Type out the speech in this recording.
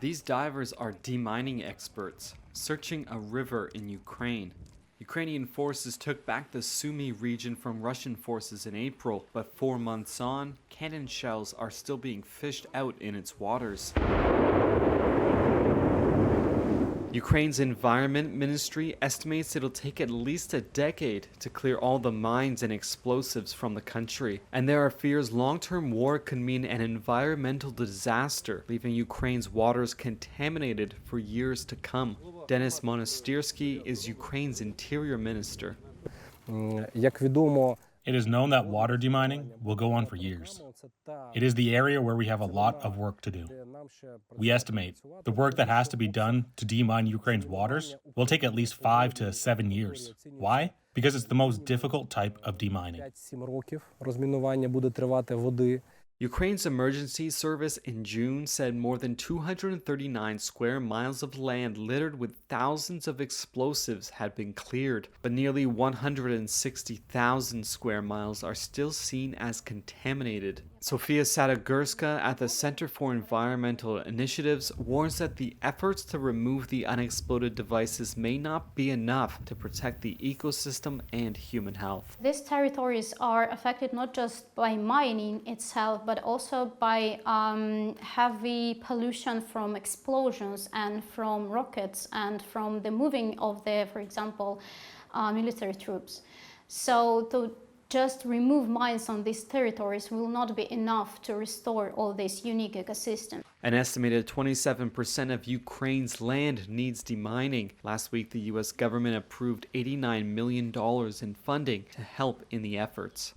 These divers are demining experts, searching a river in Ukraine. Ukrainian forces took back the Sumy region from Russian forces in April, but 4 months on, cannon shells are still being fished out in its waters. Ukraine's Environment Ministry estimates it'll take at least a decade to clear all the mines and explosives from the country. And there are fears long-term war could mean an environmental disaster, leaving Ukraine's waters contaminated for years to come. Denis Monastyrsky is Ukraine's interior minister. It is known that water demining will go on for years. It is the area where we have a lot of work to do. We estimate the work that has to be done to demine Ukraine's waters will take at least 5 to 7 years. Why? Because it's the most difficult type of demining. Ukraine's emergency service in June said more than 239 square miles of land littered with thousands of explosives had been cleared, but nearly 160,000 square miles are still seen as contaminated. Sofia Sadagurska at the Center for Environmental Initiatives warns that the efforts to remove the unexploded devices may not be enough to protect the ecosystem and human health. These territories are affected not just by mining itself, but also by heavy pollution from explosions and from rockets and from the moving of the, for example, military troops. So to just remove mines on these territories will not be enough to restore all this unique ecosystem. An estimated 27% of Ukraine's land needs demining. Last week, the U.S. government approved $89 million in funding to help in the efforts.